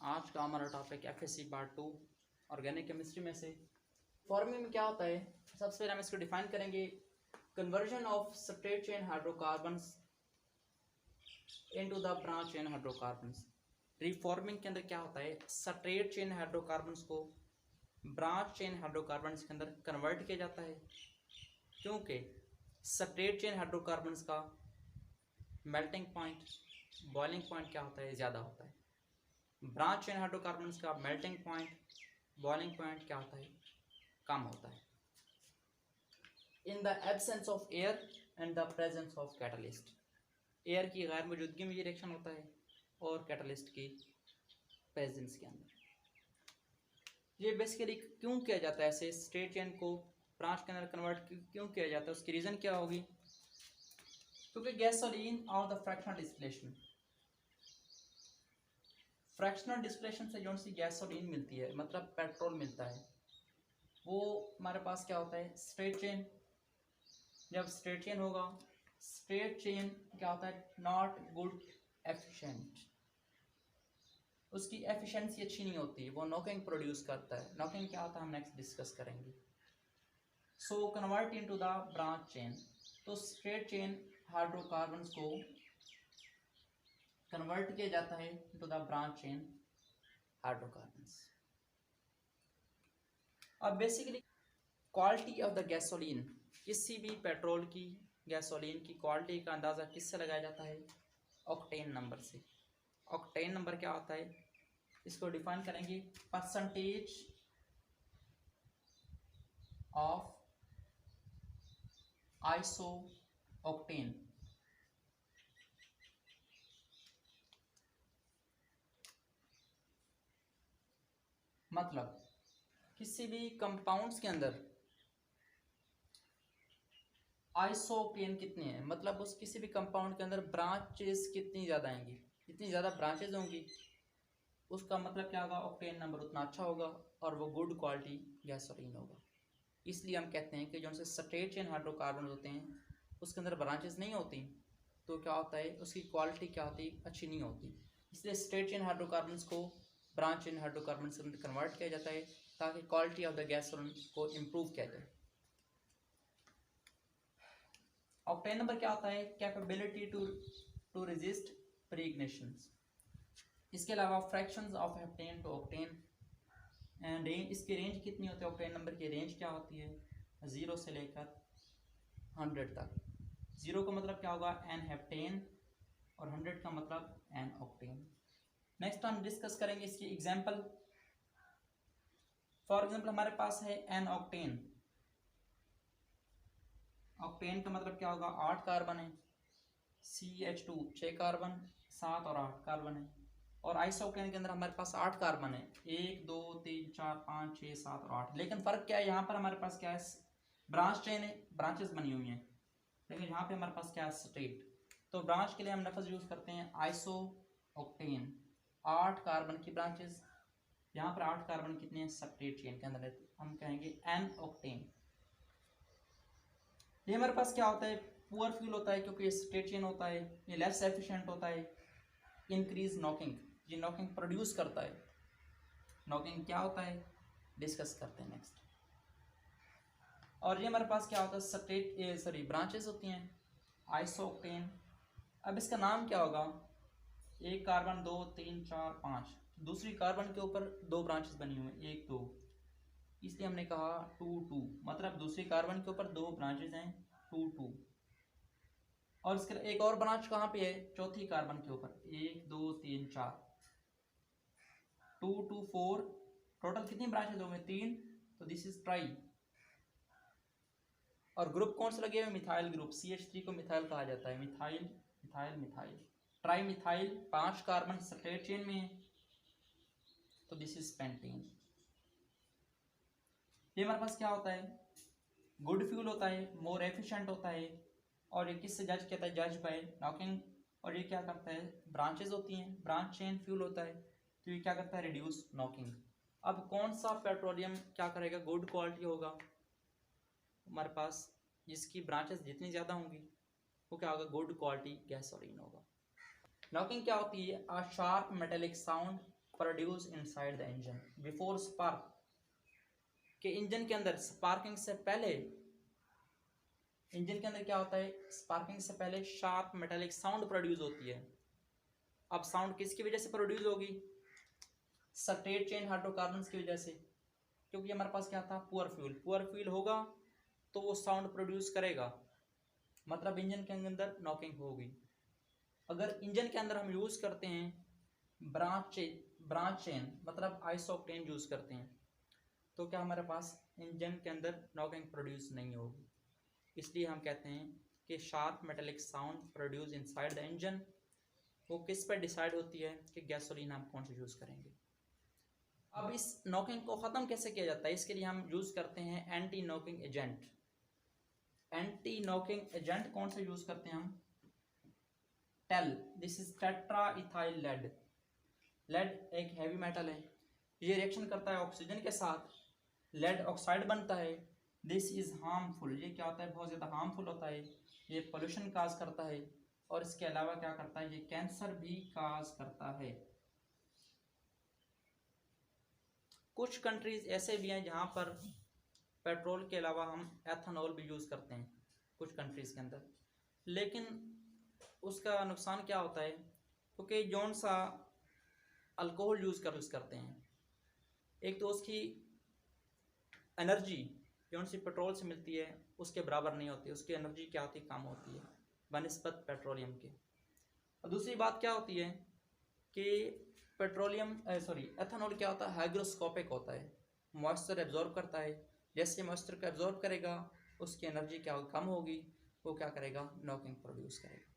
आज का हमारा topic FSc part 2 organic chemistry में से फॉर्मिंग में क्या होता है। सबसे पहले हम इसको डिफाइन करेंगे। Conversion of straight chain hydrocarbons into the branch chain hydrocarbons. Reforming के अंदर क्या होता है, स्ट्रेट चेन हाइड्रोकार्बन्स को ब्रांच चेन हाइड्रोकार्बन्स के अंदर कन्वर्ट किया जाता है, क्योंकि स्ट्रेट चेन हाइड्रोकार्बन्स का मेल्टिंग पॉइंट, बॉइलिंग पॉइंट क्या होता है, ज़्यादा होता है। ब्रांच चेन हाइड्रोकार्बन्स का मेल्टिंग पॉइंट, बॉइलिंग पॉइंट क्या होता है, कम होता है। In the absence of air and the presence of catalyst. Air की गैर मौजूदगी में ये रिएक्शन होता है और कैटलिस्ट की प्रेजेंस के अंदर। ये बेसिकली क्यों किया जाता है, ऐसे स्ट्रेट चेन को ब्रांच के अंदर कन्वर्ट क्यों किया जाता है, उसकी रीज़न क्या होगी। क्योंकि गैसोलीन और the fractional distillation, fractional distillation से जो सी गैसोलीन मिलती है, मतलब पेट्रोल मिलता है, वो हमारे पास क्या होता है, स्ट्रेट चेन। जब स्ट्रेट चेन होगा, स्ट्रेट चेन क्या होता है, नॉट गुड एफिशिएंट, उसकी एफिशिएंसी अच्छी नहीं होती, वो नॉकिंग प्रोड्यूस करता है। नॉकिंग क्या होता है हम नेक्स्ट डिस्कस करेंगे। So convert into the branch chain, तो स्ट्रेट चेन हाइड्रोकार्बन्स को कन्वर्ट किया जाता है to the branch chain hydrocarbons. अब basically quality of the gasoline, किसी भी पेट्रोल की, गैसोलीन की क्वालिटी का अंदाज़ा किससे लगाया जाता है, ऑक्टेन नंबर से। ऑक्टेन नंबर क्या होता है, इसको डिफाइन करेंगे, परसेंटेज ऑफ आइसो ऑक्टेन। मतलब किसी भी कंपाउंड्स के अंदर आइसोक्टेन कितने हैं, मतलब उस किसी भी कंपाउंड के अंदर ब्रांचेस कितनी ज़्यादा आएंगी, जितनी ज़्यादा ब्रांचेज होंगी उसका मतलब क्या होगा, ऑक्टेन नंबर उतना अच्छा होगा और वो गुड क्वालिटी गैसोलीन होगा। इसलिए हम कहते हैं कि जो से स्ट्रेट चेन हाइड्रोकार्बन होते हैं उसके अंदर ब्रांचेस नहीं होती, तो क्या होता है, उसकी क्वालिटी क्या होती, अच्छी नहीं होती। इसलिए स्ट्रेट चेन हाइड्रोकार्बन्स को ब्रांच चेन हाइड्रोकार्बन्स के अंदर कन्वर्ट किया जाता है ताकि क्वालिटी ऑफ द गैसोलीन को इम्प्रूव किया जाए। ऑक्टेन नंबर क्या होता है, कैपेबिलिटी टू रेजिस्ट प्रीइग्निशंस। इसके अलावा fractions of heptane to octane and इसकी रेंज कितनी होती है, ऑक्टेन नंबर की रेंज क्या होती है, 0 से लेकर 100 तक। 0 का मतलब क्या होगा, एन हेप्टेन, और 100 का मतलब एन ऑक्टेन। नेक्स्ट हम डिस्कस करेंगे इसकी एग्जाम्पल। फॉर एग्जाम्पल हमारे पास है एन ऑक्टेन। ऑक्टेन का मतलब क्या होगा, 8 कार्बन है, CH2 6 कार्बन, 7 और 8 कार्बन है। और आइसोक्टेन के अंदर हमारे पास 8 कार्बन है, 1 2 3 4 5 6 7 और 8। लेकिन फ़र्क क्या है, यहाँ पर हमारे पास क्या है, ब्रांच चेन है, ब्रांचेस बनी हुई हैं, लेकिन यहाँ पे हमारे पास क्या है, स्ट्रेट। तो ब्रांच के लिए हम लफ्ज़ यूज़ करते हैं आइसो ऑक्टेन, 8 कार्बन की ब्रांचेस। यहाँ पर 8 कार्बन कितने हैं, स्ट्रेट चेन के अंदर है, हम कहेंगे एन ऑक्टेन। ये हमारे पास क्या होता है, पुअर फ्यूल होता है, क्योंकि ये स्ट्रेट चेन होता है, ये लेस एफिशिएंट होता है। इंक्रीज नॉकिंग, ये नॉकिंग प्रोड्यूस करता है। नॉकिंग क्या होता है, डिस्कस करते हैं नेक्स्ट। और ये हमारे पास क्या होता है, स्ट्रेट ब्रांचेस होती हैं, आइसोक्टेन। अब इसका नाम क्या होगा, 1 कार्बन 2 3 4 5, दूसरी कार्बन के ऊपर 2 ब्रांचेस बनी हुई हैं, 1 2, इसलिए हमने कहा 2 2, मतलब दूसरी कार्बन के ऊपर 2 ब्रांचेस हैं, 2 2। और इसके एक और ब्रांच कहाँ पे है, चौथी कार्बन के ऊपर, 1 2 3 4, 2 2 4, टोटल कितनी ब्रांचेज होंगे, 3। तो दिस इज ट्राई। और ग्रुप कौन से लगे हुए, मिथाइल ग्रुप, CH3 को मिथाइल कहा जाता है, methyl methyl methyl. Tri methyl, 5 carbon straight chain में है, तो दिस इज पेंटीन। ये हमारे पास क्या होता है, गुड फ्यूल होता है, मोर एफिशिएंट होता है। और ये किससे जज कहता है, जज बाय नॉकिंग। और ये क्या करता है, ब्रांचेज होती हैं, ब्रांच चेन फ्यूल होता है, तो ये क्या करता है, रिड्यूस नॉकिंग। अब कौन सा पेट्रोलियम क्या करेगा, गुड क्वालिटी होगा, हमारे पास जिसकी ब्रांचेस जितनी ज़्यादा होंगी वो क्या होगा, गुड क्वालिटी गैसोलीन होगा। नॉकिंग क्या होती है, a sharp metallic sound produce inside the engine before spark, कि इंजन के अंदर स्पार्किंग से पहले, इंजन के अंदर क्या होता है, स्पार्किंग से पहले शार्प मेटालिक साउंड प्रोड्यूस होती है। अब साउंड किसकी वजह से प्रोड्यूस होगी, स्ट्रेट चेन हाइड्रोकार्बन्स की वजह से, क्योंकि हमारे पास क्या था, पुअर फ्यूल होगा तो वो साउंड प्रोड्यूस करेगा, मतलब इंजन के अंदर नॉकिंग होगी। अगर इंजन के अंदर हम यूज़ करते हैं ब्रांच चेन मतलब आइसोक्टेन यूज़ करते हैं, तो क्या हमारे पास इंजन के अंदर नॉकिंग प्रोड्यूस नहीं होगी। इसलिए हम कहते हैं कि sharp metallic sound produce inside the engine, वो किस पर डिसाइड होती है कि गैसोलीन हम कौन सी यूज़ करेंगे। अब इस नॉकिंग को ख़त्म कैसे किया जाता है, इसके लिए हम यूज़ करते हैं anti knocking agent. Anti knocking agent कौन से यूज़ करते हैं हम, tell, this is tetra ethyl lead. Lead एक हैवी मेटल है, ये रिएक्शन करता है ऑक्सीजन के साथ, लेड ऑक्साइड बनता है। दिस इज हार्मफुल, ये क्या होता है, बहुत ज़्यादा हार्मफुल होता है, ये पोल्यूशन काज करता है, और इसके अलावा क्या करता है, ये कैंसर भी काज करता है। कुछ कंट्रीज ऐसे भी हैं जहाँ पर पेट्रोल के अलावा हम एथेनॉल भी यूज़ करते हैं कुछ कंट्रीज़ के अंदर, लेकिन उसका नुकसान क्या होता है, क्योंकि जौन सा अल्कोहल यूज़ करते हैं, एक तो उसकी एनर्जी जौन सी पेट्रोल से मिलती है उसके बराबर नहीं होती, उसकी एनर्जी क्या होती है, कम होती है बनिस्बत पेट्रोलियम के। और दूसरी बात क्या होती है कि एथेनॉल क्या होता है, हाइग्रोस्कोपिक होता है, मॉइस्चर एब्जॉर्ब करता है, जैसे मॉइस्चर को एब्जॉर्ब करेगा उसकी एनर्जी क्या कम होगी, वो क्या करेगा, नॉकिंग प्रोड्यूस करेगा।